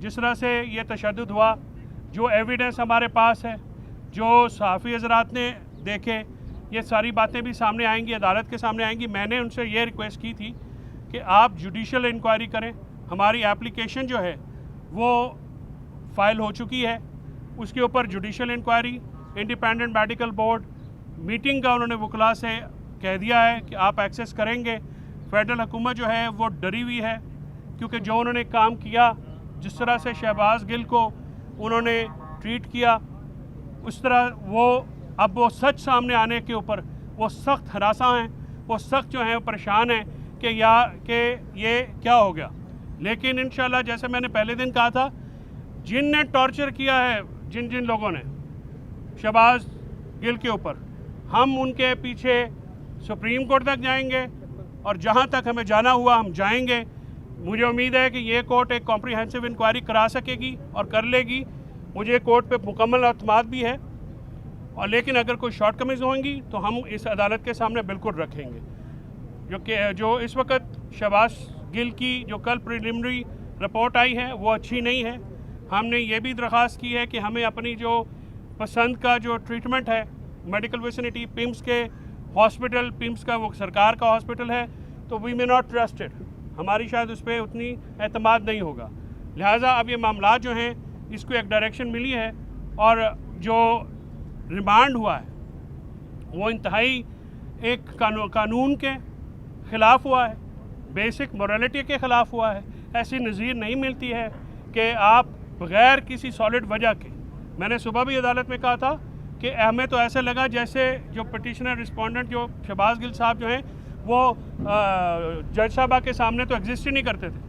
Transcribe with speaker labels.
Speaker 1: जिस तरह से ये तशद्दुद हुआ, जो एविडेंस हमारे पास है, जो सहाफ़ी हज़रात ने देखे, ये सारी बातें भी सामने आएंगी, अदालत के सामने आएंगी। मैंने उनसे ये रिक्वेस्ट की थी कि आप जुडिशल इंक्वायरी करें। हमारी एप्लीकेशन जो है वो फ़ाइल हो चुकी है, उसके ऊपर judicial inquiry, independent medical board meeting का उन्होंने वकला से कह दिया है कि आप एक्सेस करेंगे। फेडरल हुकूमत जो है वो डरी हुई है, क्योंकि जो उन्होंने काम किया, जिस तरह से शहबाज गिल को उन्होंने ट्रीट किया, उस तरह वो सच सामने आने के ऊपर वो सख्त हरासा हैं, वो सख्त जो हैं परेशान हैं कि ये क्या हो गया। लेकिन इंशाल्लाह, जैसे मैंने पहले दिन कहा था, जिनने टॉर्चर किया है, जिन लोगों ने शहबाज गिल के ऊपर, हम उनके पीछे सुप्रीम कोर्ट तक जाएंगे और जहां तक हमें जाना हुआ हम जाएंगे। मुझे उम्मीद है कि ये कोर्ट एक कॉम्प्रिहेंसिव इंक्वायरी करा सकेगी और कर लेगी। मुझे कोर्ट पे मुकम्मल अतमाद भी है, और लेकिन अगर कोई शॉर्टकमिंग्स होंगी तो हम इस अदालत के सामने बिल्कुल रखेंगे। जो इस वक्त शहबाज गिल की जो कल प्रिलिमिनरी रिपोर्ट आई है वो अच्छी नहीं है। हमने ये भी दरख्वास्त की है कि हमें अपनी जो पसंद का जो ट्रीटमेंट है, मेडिकल विसिनिटी पिम्स के हॉस्पिटल, पिम्स का वो सरकार का हॉस्पिटल है, तो वी मे नॉट ट्रस्टेड, हमारी शायद उस पर उतनी एतमाद नहीं होगा। लिहाजा अब ये मामला जो हैं, इसको एक डायरेक्शन मिली है, और जो रिमांड हुआ है वो इंतहाई एक कानून के ख़िलाफ़ हुआ है, बेसिक मोरालिटी के ख़िलाफ़ हुआ है। ऐसी नज़ीर नहीं मिलती है कि आप बग़ैर किसी सॉलिड वजह के, मैंने सुबह भी अदालत में कहा था कि हमें तो ऐसा लगा जैसे जो पिटिशनर रिस्पोंडेंट जो शहबाज गिल साहब जो हैं वो जज साहबा के सामने तो एग्जिस्ट ही नहीं करते थे।